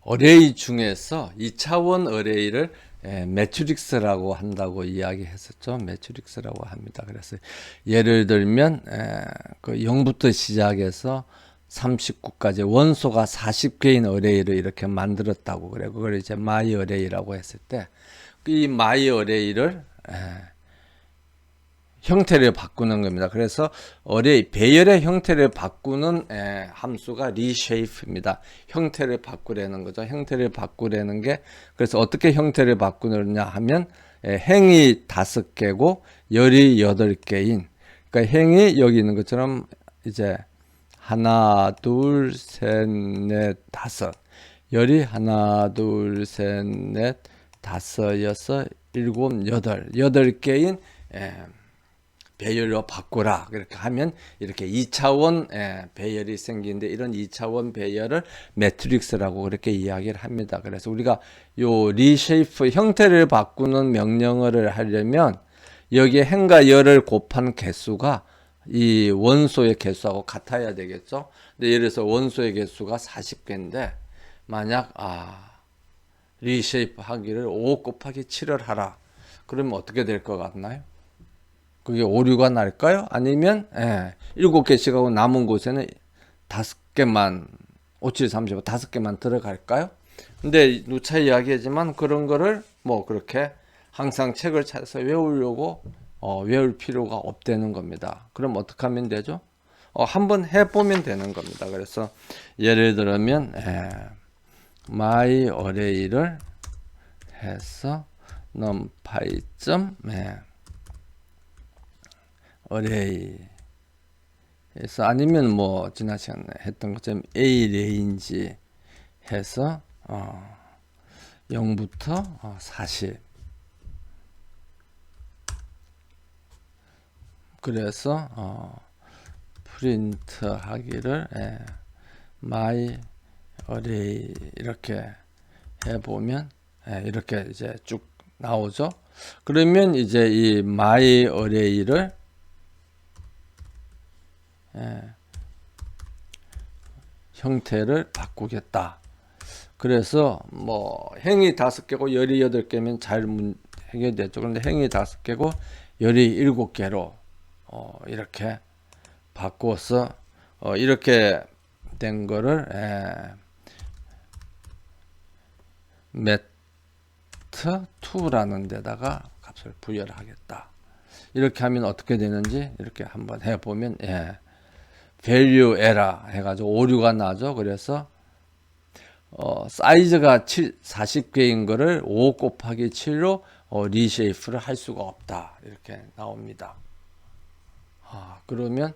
어레이 중에서 2차원 어레이를 매트릭스라고 한다고 이야기했었죠. 매트릭스라고 합니다. 그래서 예를 들면 그 0부터 시작해서 39까지 원소가 40개인 어레이를 이렇게 만들었다고 그래요. 그걸 이제 마이 어레이라고 했을 때 이 마이 어레이를 형태를 바꾸는 겁니다. 그래서 어레이 배열의 형태를 바꾸는 함수가 reshape입니다. 형태를 바꾸려는 거죠. 형태를 바꾸려는 게 그래서 어떻게 형태를 바꾸느냐 하면 행이 5개고 열이 8개인 그러니까 행이 여기 있는 것처럼 이제 하나, 둘, 셋, 넷, 다섯 열이 하나, 둘, 셋, 넷, 다섯, 여섯, 일곱, 여덟 개인 배열로 바꾸라. 그렇게 하면 이렇게 2차원 배열이 생기는데 이런 2차원 배열을 매트릭스라고 그렇게 이야기를 합니다. 그래서 우리가 요 리쉐이프 형태를 바꾸는 명령어를 하려면 여기에 행과 열을 곱한 개수가 이 원소의 개수하고 같아야 되겠죠. 근데 예를 들어서 원소의 개수가 40개인데 만약 리쉐이프 하기를 5 곱하기 7을 하라. 그러면 어떻게 될 것 같나요? 그게 오류가 날까요? 아니면 7개씩 하고 남은 곳에는 5개만 5, 7, 35 5개만 들어갈까요? 근데 누차 이야기하지만 그런 거를 뭐 그렇게 항상 책을 찾아서 외우려고 외울 필요가 없다는 겁니다. 그럼 어떻게 하면 되죠? 한번 해보면 되는 겁니다. 그래서 예를 들면 my array를 해서 numpy array 해서 아니면 뭐 지난 시간에 했던 것처럼 a range 해서 0부터 40 그래서 프린트 하기를 my array 이렇게 해보면 이렇게 이제 쭉 나오죠. 그러면 이제 이 my array를 형태를 바꾸겠다. 그래서 뭐 행이 5개고 열이 8개면 잘 해결되죠. 그런데 행이 5개고 열이 7개로 이렇게 바꿔서 이렇게 된 거를 met2라는 데다가 값을 부여를 하겠다. 이렇게 하면 어떻게 되는지 이렇게 한번 해보면 value error 해가지고 오류가 나죠. 그래서 사이즈가 40개인 거를 5 곱하기 7로 리쉐이프를 할 수가 없다. 이렇게 나옵니다. 그러면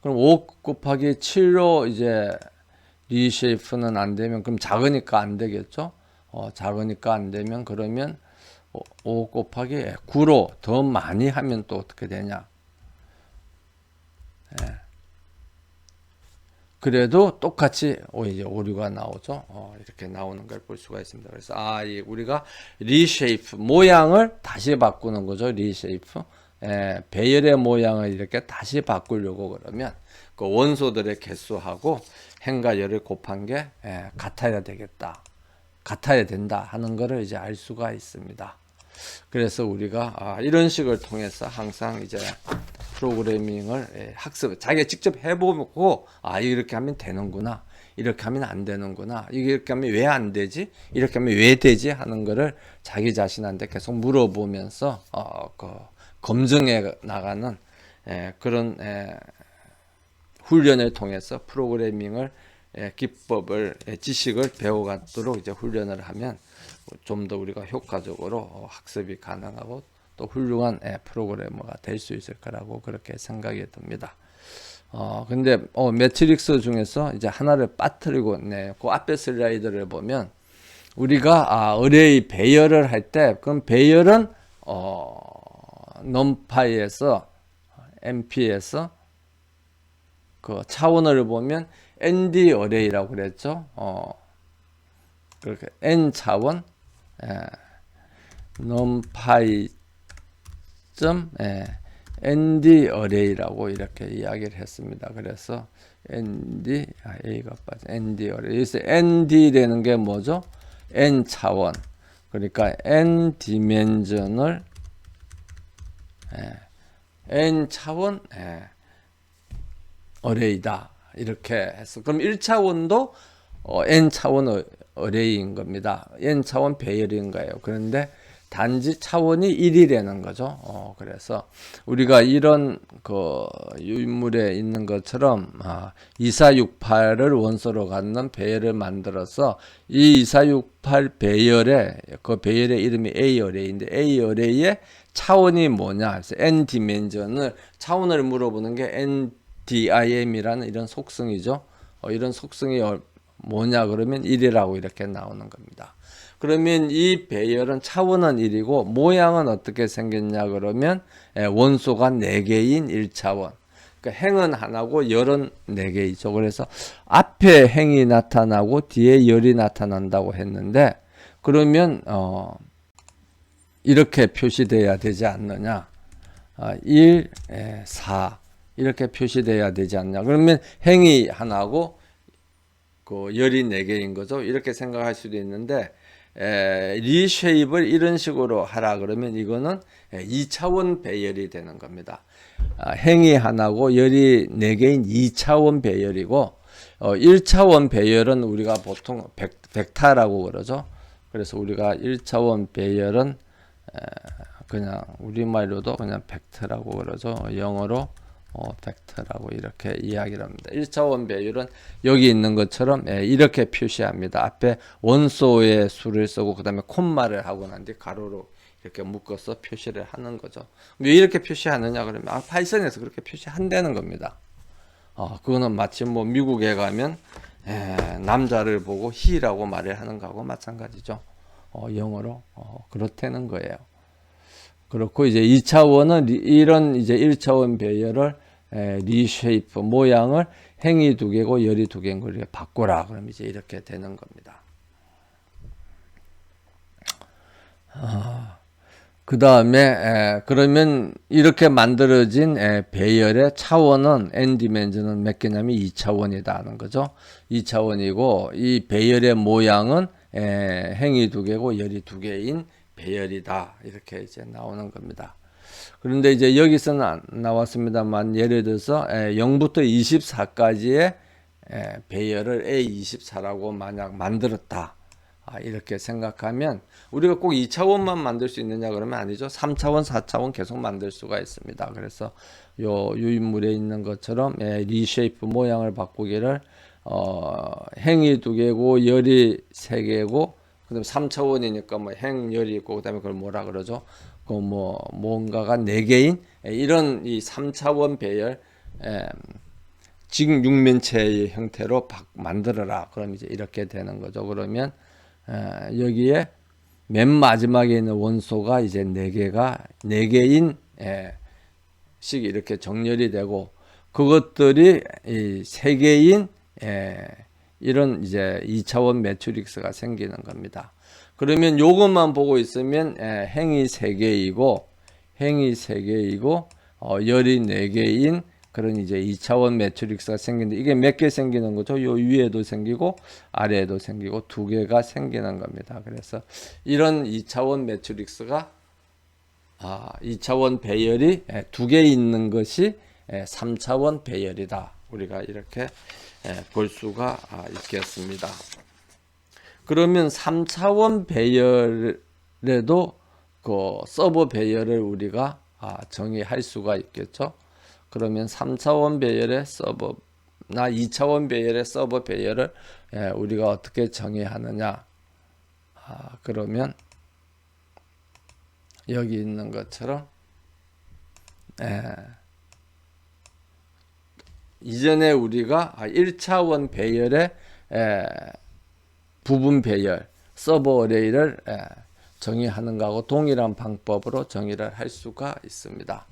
그럼 5 곱하기 7로 이제 리쉐이프는 안 되면 그럼 작으니까 안 되겠죠. 작으니까 안 되면 그러면 5 곱하기 9로 더 많이 하면 또 어떻게 되냐. 그래도 똑같이 이제 오류가 나오죠. 이렇게 나오는 걸 볼 수가 있습니다. 그래서 우리가 리쉐이프 모양을 다시 바꾸는 거죠. 리쉐이프 배열의 모양을 이렇게 다시 바꾸려고 그러면 그 원소들의 개수하고 행과 열을 곱한 게 같아야 되겠다. 같아야 된다 하는 것을 이제 알 수가 있습니다. 그래서 우리가 이런 식을 통해서 항상 이제 프로그래밍을 학습, 자기가 직접 해보고 이렇게 하면 되는구나, 이렇게 하면 안 되는구나, 이렇게 하면 왜 안 되지, 이렇게 하면 왜 되지 하는 거를 자기 자신한테 계속 물어보면서 검증해 나가는 그런 훈련을 통해서 프로그래밍을 기법을 지식을 배워가도록 이제 훈련을 하면 좀 더 우리가 효과적으로 학습이 가능하고 또 훌륭한 프로그래머가 될 수 있을 거라고 그렇게 생각이 듭니다. 근데 매트릭스 중에서 이제 하나를 빠뜨리고 그 앞에 슬라이드를 보면 우리가 어레이 배열을 할 때 그럼 배열은 numpy에서 np에서 그 차원을 보면 nd 어레이라고 그랬죠. 그렇게 n 차원 numpy nd array라고 이렇게 이야기를 했습니다. 그래서 ND, A가 빠져. ND 어레이. 여기서 ND라는 게 뭐죠? N 차원. 그러니까 N 디멘전을 N 차원 어레이다. 이렇게 해서 그럼 1차원도 N 차원 어레이인 겁니다. N 차원 배열인 거예요. 그런데 단지 차원이 1이라는 거죠. 그래서 우리가 이런 그 유인물에 있는 것처럼 2468을 원소로 갖는 배열을 만들어서 이 2468 배열의 그 배열의 이름이 A 어레이인데 A 어레이의 차원이 뭐냐? 그래서 N 디멘전을 차원을 물어보는 게 NDIM이라는 이런 속성이죠. 이런 속성이 뭐냐 그러면 1이라고 이렇게 나오는 겁니다. 그러면 이 배열은 차원은 1이고 모양은 어떻게 생겼냐 그러면 원소가 4개인 1차원. 그러니까 행은 하나고 열은 4개이죠. 그래서 앞에 행이 나타나고 뒤에 열이 나타난다고 했는데 그러면 이렇게 표시돼야 되지 않느냐. 1, 4 이렇게 표시돼야 되지 않냐. 그러면 행이 하나고 그 열이 4개인 거죠. 이렇게 생각할 수도 있는데 리쉐입을 이런 식으로 하라 그러면 이거는 2차원 배열이 되는 겁니다. 행이 하나고 열이 4개인 2차원 배열이고 1차원 배열은 우리가 보통 벡타라고 그러죠. 그래서 우리가 1차원 배열은 그냥 우리말로도 그냥 벡터라고 그러죠. 영어로 벡터라고 이렇게 이야기를 합니다. 1차원 배열은 여기 있는 것처럼 이렇게 표시합니다. 앞에 원소의 수를 쓰고 그 다음에 콤마를 하고 난 뒤 가로로 이렇게 묶어서 표시를 하는 거죠. 왜 이렇게 표시하느냐 그러면 파이썬에서 그렇게 표시한다는 겁니다. 그거는 마치 뭐 미국에 가면 남자를 보고 he라고 말을 하는 거하고 마찬가지죠. 영어로 그렇다는 거예요. 그렇고 이제 2차원은 이런 이제 1차원 배열을 리쉐이프 모양을 행이 2개고 열이 2개인 걸 이렇게 바꾸라. 그럼 이제 이렇게 되는 겁니다. 그 다음에 그러면 이렇게 만들어진 배열의 차원은 n 디멘전은 몇 개냐면 2차원이다 하는 거죠. 2차원이고 이 배열의 모양은 행이 2개고 열이 2개인 배열이다. 이렇게 이제 나오는 겁니다. 그런데 이제 여기서는 나왔습니다만 예를 들어서 0부터 24까지의 배열을 A24라고 만약 만들었다. 이렇게 생각하면 우리가 꼭 2차원만 만들 수 있느냐 그러면 아니죠. 3차원, 4차원 계속 만들 수가 있습니다. 그래서 요 유인물에 있는 것처럼 리쉐이프 모양을 바꾸기를 행이 2개고 열이 3개고 그다음에 3차원이니까 뭐 행열이 있고 그다음에 그걸 뭐라 그러죠? 그 뭐 뭔가가 4개인 이런 이 3차원 배열 직육면체의 형태로 만들어라. 그럼 이제 이렇게 되는 거죠. 그러면 여기에 맨 마지막에 있는 원소가 이제 4개인 식 이렇게 정렬이 되고 그것들이 이 3개인 이런 이제 2차원 매트릭스가 생기는 겁니다. 그러면 요것만 보고 있으면 행이 3개이고 열이 4개인 그런 이제 2차원 매트릭스가 생기는데 이게 몇 개 생기는 거죠? 요 위에도 생기고 아래에도 생기고 2개가 생기는 겁니다. 그래서 이런 2차원 매트릭스가 2차원 배열이 2개 있는 것이 3차원 배열이다. 우리가 이렇게 볼 수가 있겠습니다. 그러면 3차원 배열에도 그 서버 배열을 우리가 정의할 수가 있겠죠. 그러면 3차원 배열의 서버나 2차원 배열의 서버 배열을 우리가 어떻게 정의하느냐. 그러면 여기 있는 것처럼 이전에 우리가 1차원 배열의 부분 배열 서버 어레이를 정의하는 것하고 동일한 방법으로 정의를 할 수가 있습니다.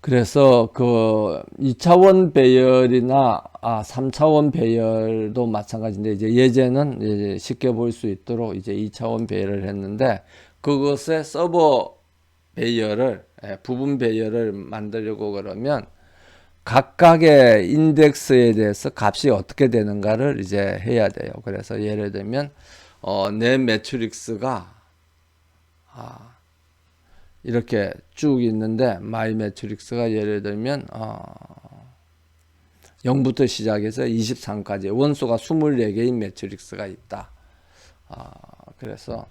그래서 그 2차원 배열이나 3차원 배열도 마찬가지인데 이제 예제는 이제 쉽게 볼 수 있도록 이제 2차원 배열을 했는데 그것의 서버 배열을 부분 배열을 만들려고 그러면 각각의 인덱스에 대해서 값이 어떻게 되는가를 이제 해야 돼요. 그래서 예를 들면 내 매트릭스가 이렇게 쭉 있는데 마이 매트릭스가 예를 들면 0부터 시작해서 23까지 원소가 24개인 매트릭스가 있다. 그래서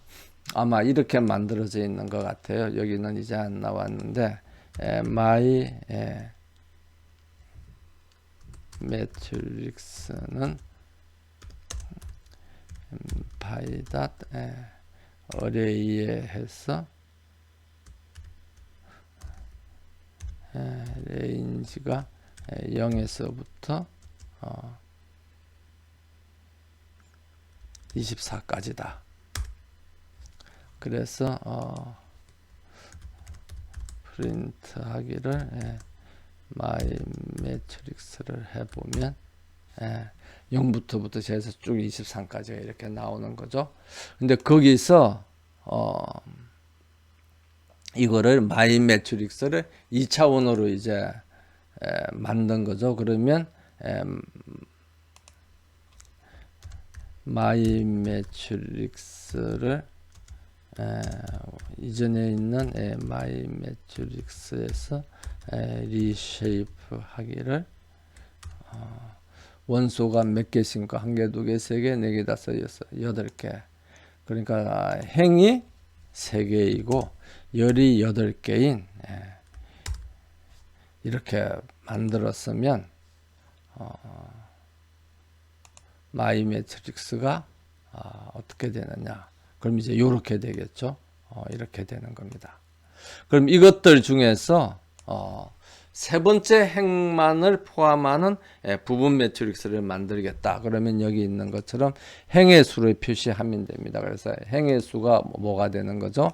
아마 이렇게 만들어져 있는 것 같아요. 여기는 이제 안 나왔는데 마이 매트릭스는 바이닷 어레이에 해서 레인지가 0에서부터 24까지다. 그래서 프린트 하기를 마이 매트릭스를 해보면 0부터부터 해서 쭉 23까지가 이렇게 나오는 거죠. 근데 거기서 이거를 마이 매트릭스를 2차원으로 이제 만든 거죠. 그러면 마이 매트릭스를 이전에 있는 마이 매트릭스에서 리쉐이프 하기를 원소가 몇 개씩인가? 1개, 2개, 3개, 4개, 5개, 6, 8개. 그러니까 행이 3개이고 열이 8개인 이렇게 만들었으면 마이 매트릭스가 어떻게 되느냐? 그럼 이제 이렇게 되겠죠. 이렇게 되는 겁니다. 그럼 이것들 중에서 세 번째 행만을 포함하는 부분 매트릭스를 만들겠다. 그러면 여기 있는 것처럼 행의 수를 표시하면 됩니다. 그래서 행의 수가 뭐가 되는 거죠?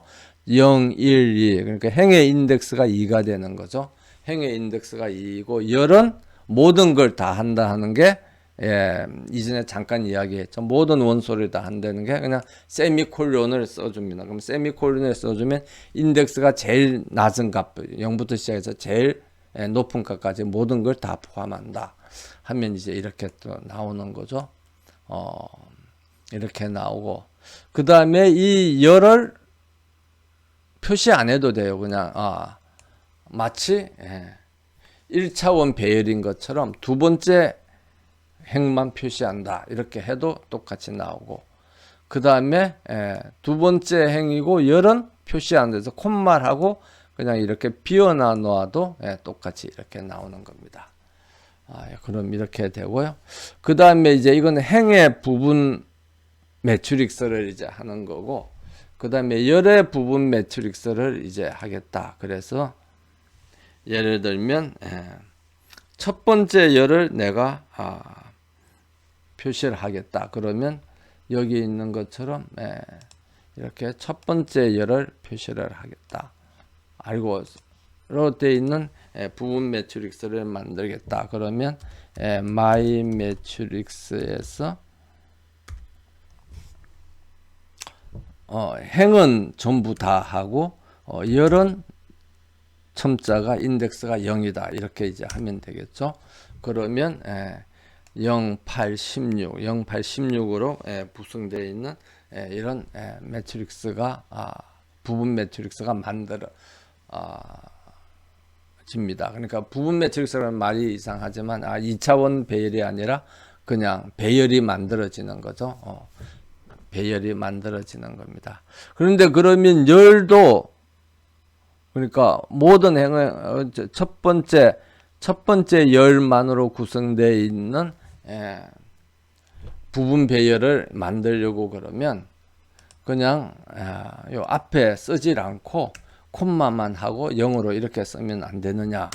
0, 1, 2. 그러니까 행의 인덱스가 2가 되는 거죠. 행의 인덱스가 2이고 열은 모든 걸 다 한다 하는 게 이전에 잠깐 이야기했죠. 모든 원소를 다 한다는 게 그냥 세미콜론을 써줍니다. 그럼 세미콜론을 써주면 인덱스가 제일 낮은 값, 0부터 시작해서 제일 높은 값까지 모든 걸 다 포함한다 하면 이제 이렇게 또 나오는 거죠. 이렇게 나오고 그 다음에 이 열을 표시 안 해도 돼요. 그냥 마치 1차원 배열인 것처럼 두 번째 행만 표시한다 이렇게 해도 똑같이 나오고 그 다음에 두 번째 행이고 열은 표시 안 돼서 콤마하고 그냥 이렇게 비워놔 놓아도 똑같이 이렇게 나오는 겁니다. 그럼 이렇게 되고요. 그 다음에 이제 이건 행의 부분 매트릭스를 이제 하는 거고 그 다음에 열의 부분 매트릭스를 이제 하겠다. 그래서 예를 들면 첫 번째 열을 내가 표시를 하겠다. 그러면 여기 있는 것처럼 이렇게 첫 번째 열을 표시를 하겠다. 알고로 되어 있는 부분 매트릭스를 만들겠다. 그러면 마이 매트릭스에서 행은 전부 다 하고 열은 첨자가 인덱스가 0이다. 이렇게 이제 하면 되겠죠. 그러면 0, 8, 16, 0, 8, 16으로 구성되어 있는 이런 매트릭스가 부분 매트릭스가 만들어 집니다. 그러니까 부분 매트릭스라는 말이 이상하지만 2차원 배열이 아니라 그냥 배열이 만들어지는 거죠. 배열이 만들어지는 겁니다. 그런데 그러면 열도 그러니까 모든 행은 첫 번째 열만으로 구성되어 있는 부분 배열을 만들려고 그러면 그냥 요 앞에 쓰질 않고 콤마만 하고 0으로 이렇게 쓰면 안 되느냐.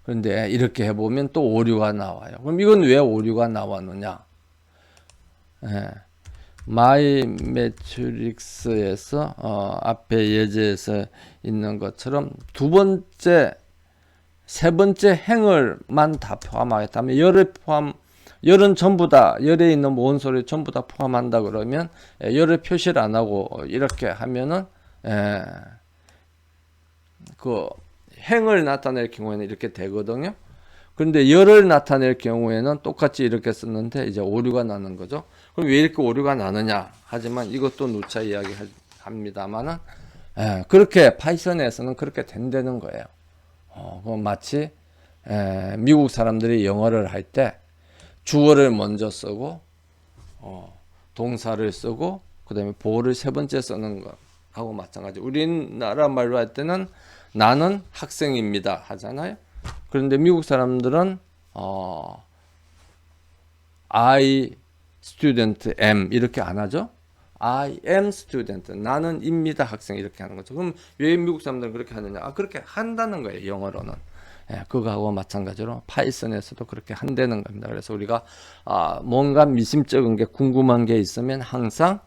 그런데 이렇게 해보면 또 오류가 나와요. 그럼 이건 왜 오류가 나왔느냐? 마이 매트릭스에서 앞에 예제에서 있는 것처럼 두 번째, 세 번째 행을만 다 포함하겠다면 열은 전부 다 열에 있는 원소를 전부 다 포함한다 그러면 열을 표시를 안 하고 이렇게 하면은 그 행을 나타낼 경우에는 이렇게 되거든요. 그런데 열을 나타낼 경우에는 똑같이 이렇게 썼는데 이제 오류가 나는 거죠. 그럼 왜 이렇게 오류가 나느냐? 하지만 이것도 누차 이야기합니다만은 그렇게 파이썬에서는 그렇게 된다는 거예요. 마치 미국 사람들이 영어를 할 때 주어를 먼저 쓰고 동사를 쓰고 그다음에 보어를 세 번째 쓰는 거하고 마찬가지. 우리나라 말로 할 때는 나는 학생입니다 하잖아요. 그런데 미국 사람들은 I student am 이렇게 안 하죠. I am student. 나는 입니다 학생 이렇게 하는 거죠. 그럼 왜 미국 사람들은 그렇게 하느냐? 그렇게 한다는 거예요. 영어로는. 그거하고 마찬가지로 파이썬에서도 그렇게 한다는 겁니다. 그래서 우리가 뭔가 미심쩍은 게 궁금한 게 있으면 항상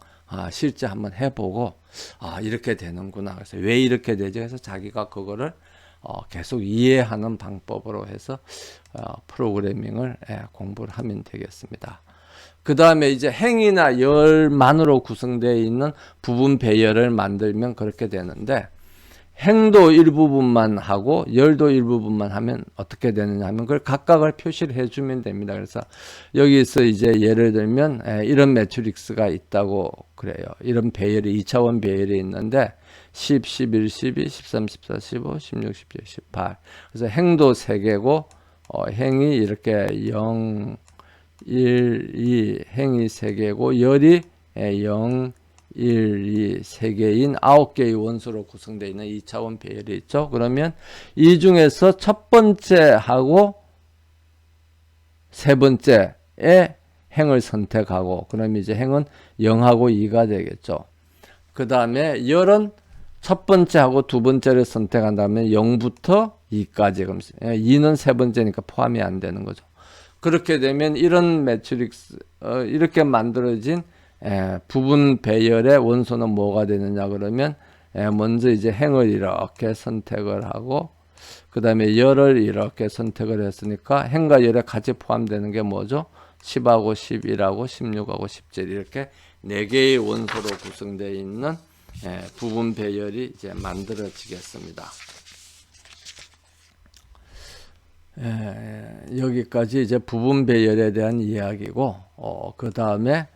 실제 한번 해보고 이렇게 되는구나. 그래서 왜 이렇게 되죠? 그래서 자기가 그거를 계속 이해하는 방법으로 해서 프로그래밍을 공부를 하면 되겠습니다. 그 다음에 이제 행이나 열만으로 구성되어 있는 부분 배열을 만들면 그렇게 되는데 행도 일부분만 하고 열도 일부분만 하면 어떻게 되느냐 하면 그걸 각각을 표시를 해주면 됩니다. 그래서 여기서 이제 예를 들면 이런 매트릭스가 있다고 그래요. 이런 배열이 2차원 배열이 있는데 10, 11, 12, 13, 14, 15, 16, 17, 18 그래서 행도 3개고 행이 이렇게 0, 1, 2 행이 3개고 열이 0, 1, 2, 3개인 9개의 원소로 구성되어 있는 2차원 배열이 있죠. 그러면 이 중에서 첫 번째하고 세 번째의 행을 선택하고 그럼 이제 행은 0하고 2가 되겠죠. 그 다음에 열은 첫 번째하고 두 번째를 선택한다면 0부터 2까지 그럼 2는 세 번째니까 포함이 안 되는 거죠. 그렇게 되면 이런 매트릭스 이렇게 만들어진 부분 배열의 원소는 뭐가 되느냐 그러면 먼저 이제 행을 이렇게 선택을 하고 그 다음에 열을 이렇게 선택을 했으니까 행과 열에 같이 포함되는 게 뭐죠? 10하고 11하고 16하고 17 이렇게 4개의 원소로 구성되어 있는 부분 배열이 이제 만들어지겠습니다. 여기까지 이제 부분 배열에 대한 이야기고 그 다음에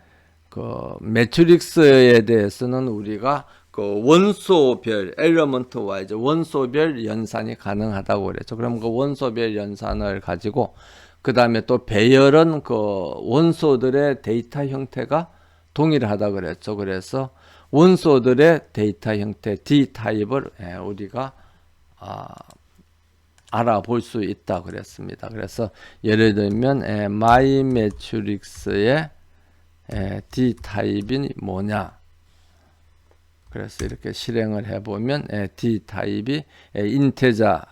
그 매트릭스에 대해서는 우리가 그 원소별 엘리먼트 와이즈 원소별 연산이 가능하다고 그랬죠. 그럼 그 원소별 연산을 가지고 그 다음에 또 배열은 그 원소들의 데이터 형태가 동일하다 그랬죠. 그래서 원소들의 데이터 형태 D 타입을 우리가 알아볼 수 있다 그랬습니다. 그래서 예를 들면 my 매트릭스의 D 타입이 뭐냐? 그래서 이렇게 실행을 해보면 D 타입이 인테자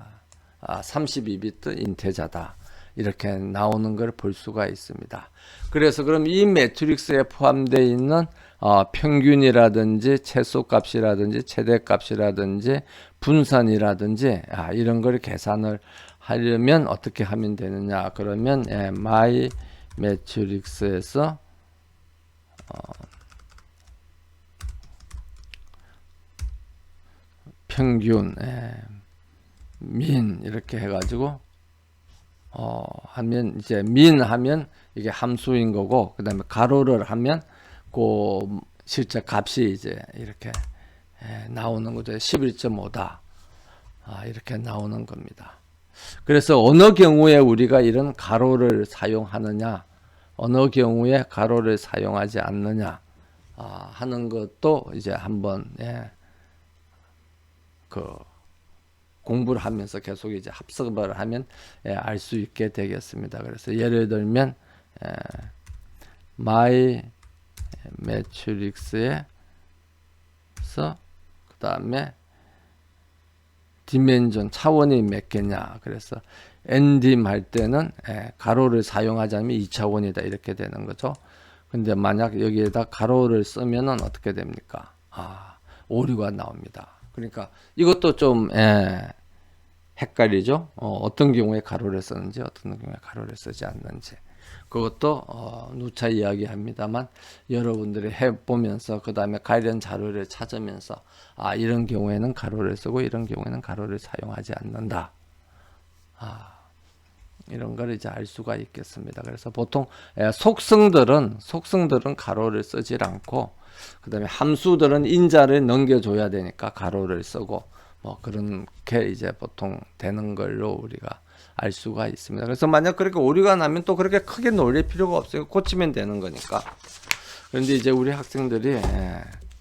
32비트 인테자다 이렇게 나오는 걸 볼 수가 있습니다. 그래서 그럼 이 매트릭스에 포함되어 있는 평균이라든지 최소값이라든지 최대값이라든지 분산이라든지 이런 걸 계산을 하려면 어떻게 하면 되느냐 그러면 my 매트릭스에서 평균 민 이렇게 해가지고 하면 이제 민 하면 이게 함수인 거고 그 다음에 가로를 하면 그 실제 값이 이제 이렇게 나오는 거죠. 11.5다 이렇게 나오는 겁니다. 그래서 어느 경우에 우리가 이런 가로를 사용하느냐 어느 경우에 가로를 사용하지 않느냐 하는 것도 이제 한번 그 공부를 하면서 계속 이제 합성을 하면 알 수 있게 되겠습니다. 그래서 예를 들면 my 매트릭스에서 그 다음에 디멘전 차원이 몇 개냐 그래서 ndim 할 때는 가로를 사용하자면 2차원이다 이렇게 되는 거죠. 근데 만약 여기에다 가로를 쓰면은 어떻게 됩니까? 오류가 나옵니다. 그러니까 이것도 좀 헷갈리죠. 어떤 경우에 가로를 쓰는지 어떤 경우에 가로를 쓰지 않는지 그것도 누차 이야기합니다만 여러분들이 해보면서 그 다음에 관련 자료를 찾으면서 이런 경우에는 가로를 쓰고 이런 경우에는 가로를 사용하지 않는다 이런 걸 이제 알 수가 있겠습니다. 그래서 보통 속성들은 가로를 쓰질 않고, 그 다음에 함수들은 인자를 넘겨줘야 되니까 가로를 쓰고, 뭐 그렇게 이제 보통 되는 걸로 우리가 알 수가 있습니다. 그래서 만약 그렇게 오류가 나면 또 그렇게 크게 놀릴 필요가 없어요. 고치면 되는 거니까. 그런데 이제 우리 학생들이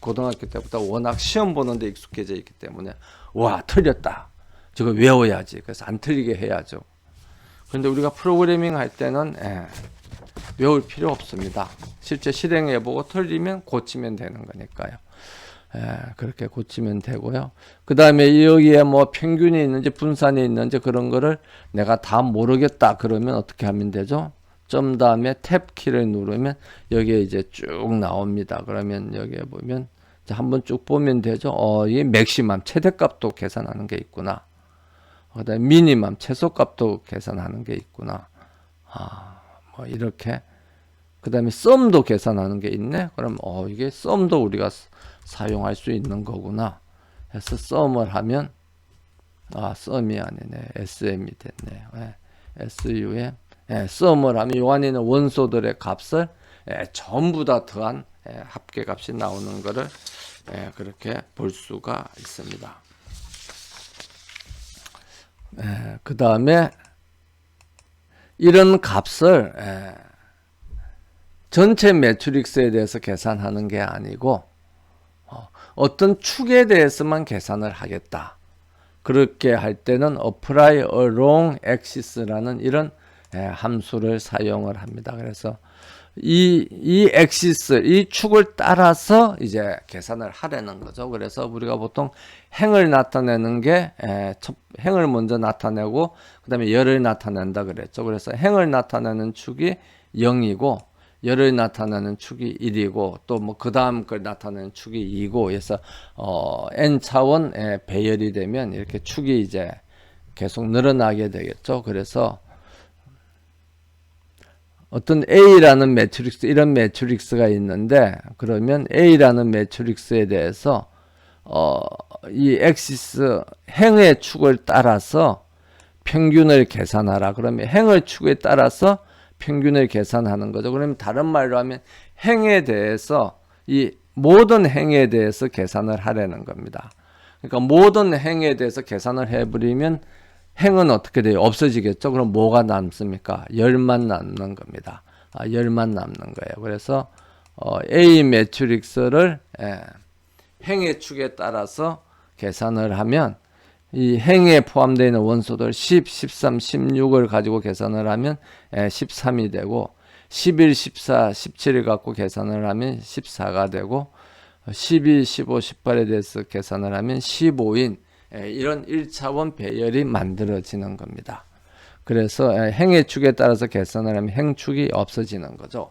고등학교 때부터 워낙 시험 보는데 익숙해져 있기 때문에 와, 틀렸다, 저거 외워야지, 그래서 안 틀리게 해야죠. 그런데 우리가 프로그래밍 할 때는 외울 필요 없습니다. 실제 실행해보고 틀리면 고치면 되는 거니까요. 그렇게 고치면 되고요. 그 다음에 여기에 뭐 평균이 있는지 분산이 있는지 그런 거를 내가 다 모르겠다 그러면 어떻게 하면 되죠? 점 다음에 탭 키를 누르면 여기에 이제 쭉 나옵니다. 그러면 여기에 보면 한번 쭉 보면 되죠. 이게 맥시멈 최대값도 계산하는 게 있구나. 그 다음에 미니멈 최소값도 계산하는 게 있구나. 뭐 이렇게. 그 다음에 썸도 계산하는 게 있네. 그럼 이게 썸도 우리가 사용할 수 있는 거구나 해서 썸을 하면 썸이 아니네, SM이 됐네요. SUM. 썸을 하면 요 안에 있는 원소들의 값을 전부 다 더한 합계값이 나오는 거를 그렇게 볼 수가 있습니다. 그 다음에 이런 값을 전체 매트릭스에 대해서 계산하는 게 아니고 어떤 축에 대해서만 계산을 하겠다. 그렇게 할 때는 apply along axis라는 이런 함수를 사용을 합니다. 그래서 이 axis, 이 축을 따라서 이제 계산을 하려는 거죠. 그래서 우리가 보통 행을 나타내는 게 행을 먼저 나타내고 그 다음에 열을 나타낸다 그랬죠. 그래서 행을 나타내는 축이 0이고 열을 나타내는 축이 1이고 또 뭐 그 다음 걸 나타내는 축이 2고 그래서 n 차원 배열이 되면 이렇게 축이 이제 계속 늘어나게 되겠죠. 그래서 어떤 A라는 매트릭스, 이런 매트릭스가 있는데 그러면 A라는 매트릭스에 대해서 이 엑시스 행의 축을 따라서 평균을 계산하라. 그러면 행의 축에 따라서 평균을 계산하는 거죠. 그러면 다른 말로 하면 행에 대해서 이 모든 행에 대해서 계산을 하려는 겁니다. 그러니까 모든 행에 대해서 계산을 해버리면 행은 어떻게 돼요? 없어지겠죠. 그럼 뭐가 남습니까? 열만 남는 겁니다. 열만 남는 거예요. 그래서 A 매트릭스를 행의 축에 따라서 계산을 하면 이 행에 포함되어 있는 원소들 10, 13, 16을 가지고 계산을 하면 13이 되고 11, 14, 17을 갖고 계산을 하면 14가 되고 12, 15, 18에 대해서 계산을 하면 15인 이런 1차원 배열이 만들어지는 겁니다. 그래서 행의 축에 따라서 계산을 하면 행축이 없어지는 거죠.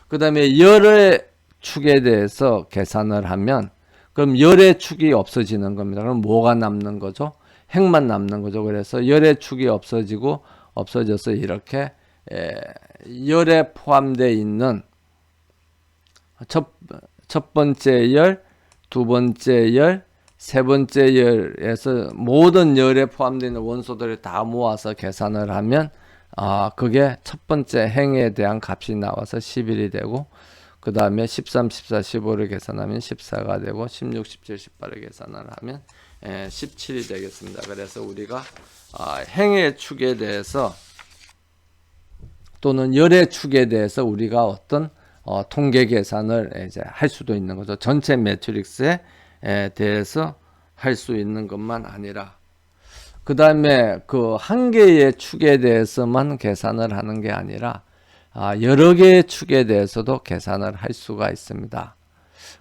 그 다음에 열의 축에 대해서 계산을 하면 그럼 열의 축이 없어지는 겁니다. 그럼 뭐가 남는 거죠? 행만 남는 거죠. 그래서 열의 축이 없어져서 이렇게 열에 포함되어 있는 첫 번째 열, 두 번째 열, 세 번째 열에서 모든 열에 포함되어 있는 원소들을 다 모아서 계산을 하면 그게 첫 번째 행에 대한 값이 나와서 11이 되고 그 다음에 13, 14, 15를 계산하면 14가 되고 16, 17, 18을 계산을 하면 17이 되겠습니다. 그래서 우리가 행의 축에 대해서 또는 열의 축에 대해서 우리가 어떤 통계 계산을 이제 할 수도 있는 거죠. 전체 매트릭스에 대해서 할 수 있는 것만 아니라 그 다음에 그 한 개의 축에 대해서만 계산을 하는 게 아니라 여러 개의 축에 대해서도 계산을 할 수가 있습니다.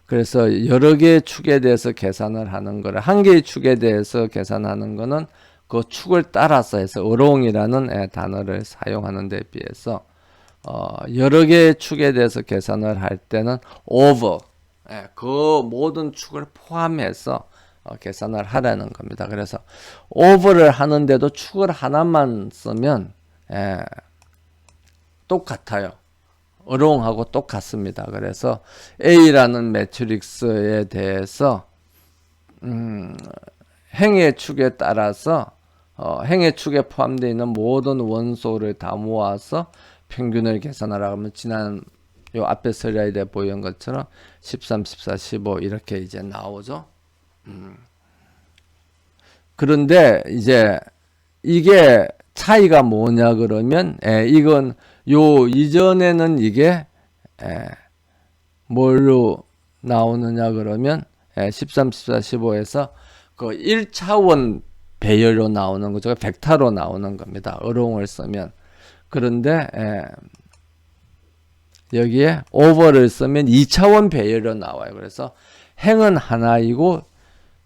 그래서 여러 개의 축에 대해서 계산을 하는 거를 한 개의 축에 대해서 계산하는 거는 그 축을 따라서 해서 along이라는 단어를 사용하는 데 비해서 여러 개의 축에 대해서 계산을 할 때는 over 그 모든 축을 포함해서 계산을 하라는 겁니다. 그래서 over를 하는데도 축을 하나만 쓰면 똑같아요. along하고 똑같습니다. 그래서 A라는 매트릭스에 대해서 행의 축에 따라서 행의 축에 포함되어 있는 모든 원소를 다 모아서 평균을 계산하라고 하면 지난 요 앞에 슬라이드에 보인 것처럼 13, 14, 15 이렇게 이제 나오죠. 그런데 이제 이게 차이가 뭐냐 그러면 이건 요 이전에는 이게 뭘로 나오느냐 그러면 13, 14, 15에서 그 1차원 배열로 나오는 거죠. 벡터로 나오는 겁니다. 어롱을 쓰면. 그런데 여기에 오버를 쓰면 2차원 배열로 나와요. 그래서 행은 하나이고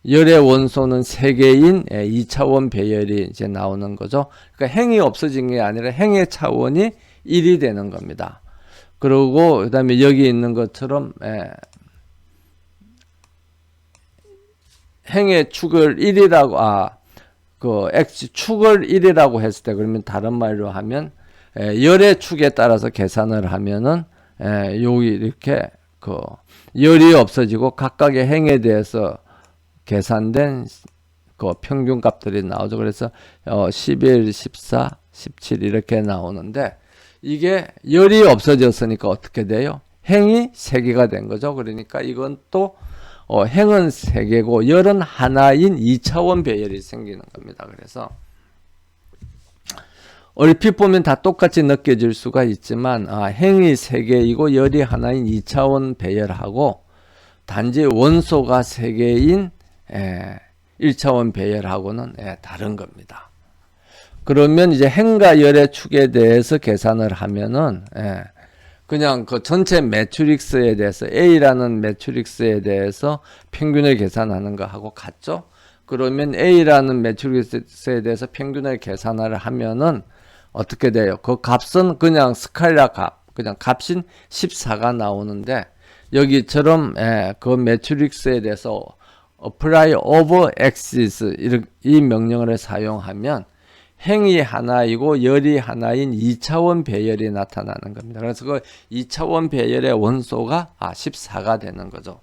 열의 원소는 3개인 2차원 배열이 이제 나오는 거죠. 그러니까 행이 없어진 게 아니라 행의 차원이 1이 되는 겁니다. 그리고 그다음에 여기 있는 것처럼 행의 축을 1이라고 그 x 축을 1이라고 했을 때 그러면 다른 말로 하면 열의 축에 따라서 계산을 하면은 여기 이렇게 그 열이 없어지고 각각의 행에 대해서 계산된 그 평균 값들이 나오죠. 그래서 11, 14, 17 이렇게 나오는데 이게 열이 없어졌으니까 어떻게 돼요? 행이 3개가 된 거죠. 그러니까 이건 또 행은 3개고 열은 하나인 2차원 배열이 생기는 겁니다. 그래서 얼핏 보면 다 똑같이 느껴질 수가 있지만 행이 3개이고 열이 하나인 2차원 배열하고 단지 원소가 3개인 1차원 배열하고는 다른 겁니다. 그러면 이제 행과 열의 축에 대해서 계산을 하면은 그냥 그 전체 매트릭스에 대해서 A라는 매트릭스에 대해서 평균을 계산하는 거하고 같죠? 그러면 A라는 매트릭스에 대해서 평균을 계산을 하면은 어떻게 돼요? 그 값은 그냥 스칼라 값, 그냥 값인 14가 나오는데 여기처럼 그 매트릭스에 대해서 apply over axis 이 명령어를 사용하면 행이 하나이고 열이 하나인 2차원 배열이 나타나는 겁니다. 그래서 그 2차원 배열의 원소가 14가 되는 거죠.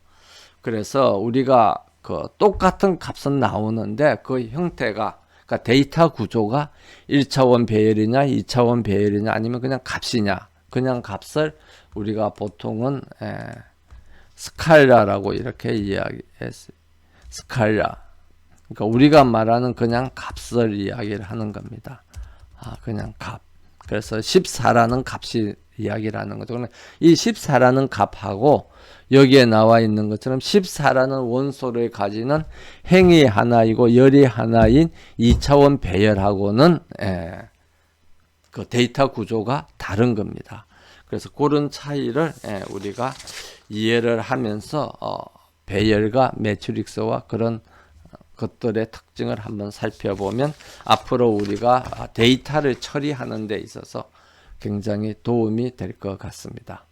그래서 우리가 그 똑같은 값은 나오는데 그 형태가 그러니까 데이터 구조가 1차원 배열이냐 2차원 배열이냐 아니면 그냥 값이냐 그냥 값을 우리가 보통은 스칼라라고 이렇게 이야기했어요. 스칼라. 그러니까 우리가 말하는 그냥 값을 이야기를 하는 겁니다. 그냥 값. 그래서 14라는 값이 이야기를 하는 거죠. 그러면 이 14라는 값하고 여기에 나와 있는 것처럼 14라는 원소를 가지는 행이 하나이고 열이 하나인 2차원 배열하고는 그 데이터 구조가 다른 겁니다. 그래서 그런 차이를 우리가 이해를 하면서 배열과 매트릭스와 그런 것들의 특징을 한번 살펴보면 앞으로 우리가 데이터를 처리하는 데 있어서 굉장히 도움이 될 것 같습니다.